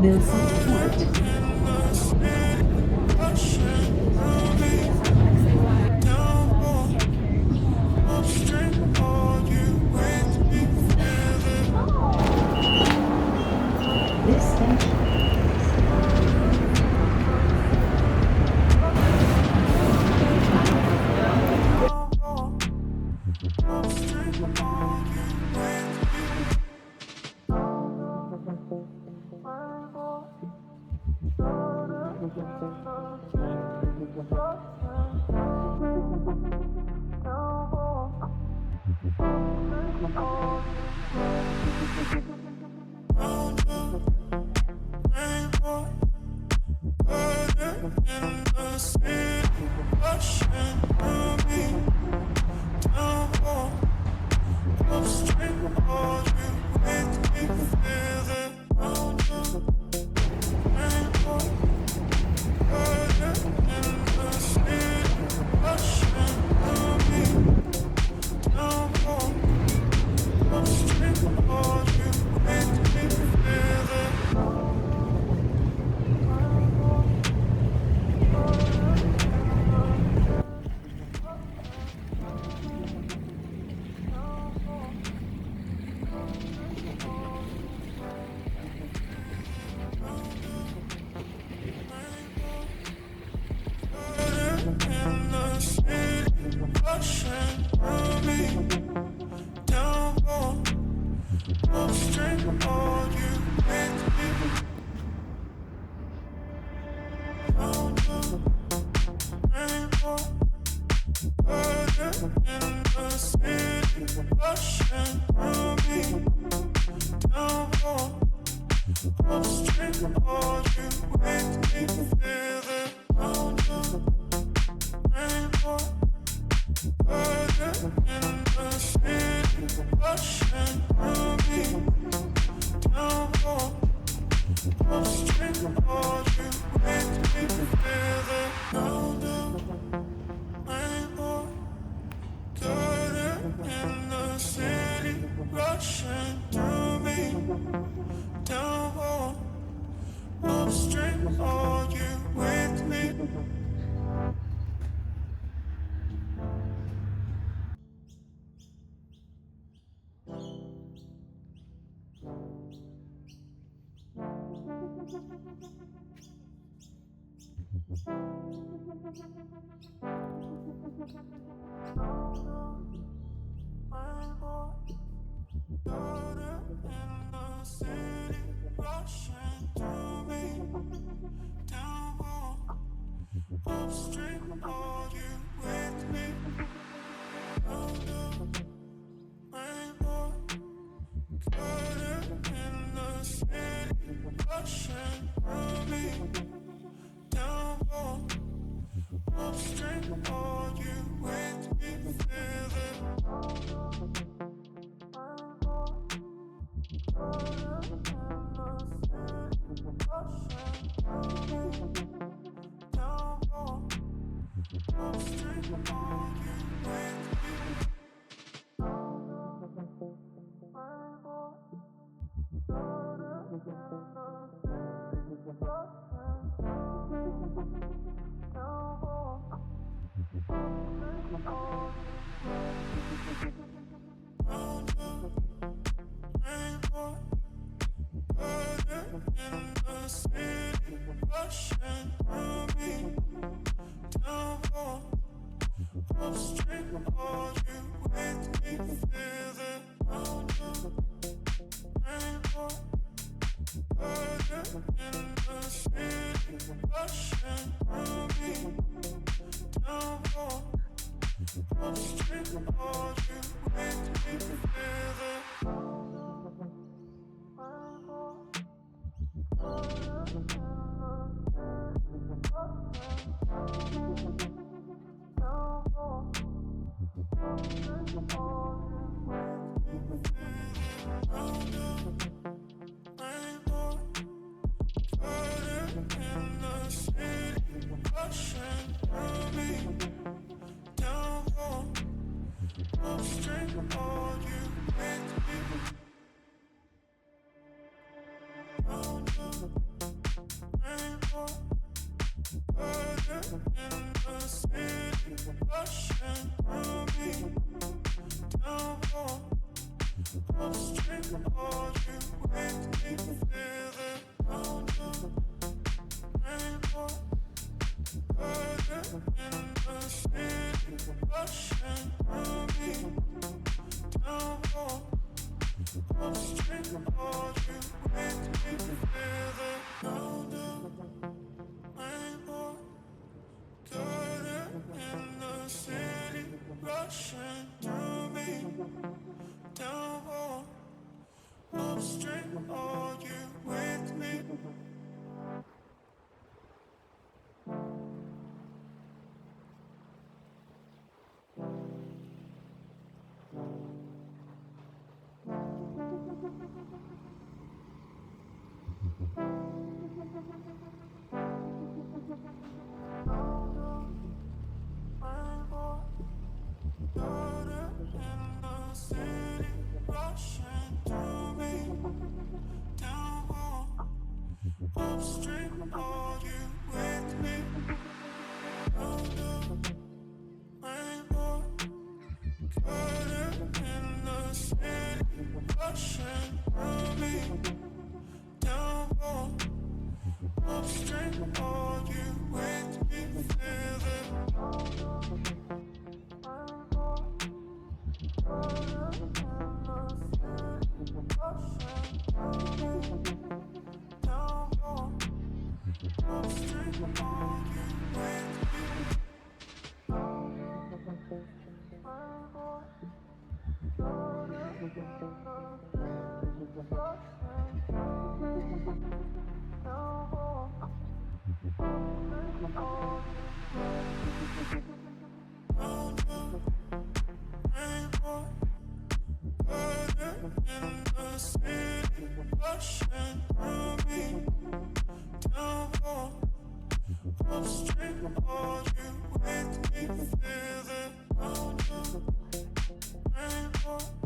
Nelson Furt. This station in the city, rushing through me. Downpour, upstream, are you with me? Feel the sound of rainbow. Burden in the city, rushing through me. Downpour, upstream, are you with me? Feel the sound of rainbow. Burden in the city, rushing through me. Downpour, upstream, are you with me? Rainbow, daughter in the city, rushing through me. Downpour, upstream, are you with me? Rainbow, daughter in the city, rushing through me. Downpour, upstream, are you with me? Feel it. Rushing through me, downpour, upstream, are you with me? Feel the sound of rainbow.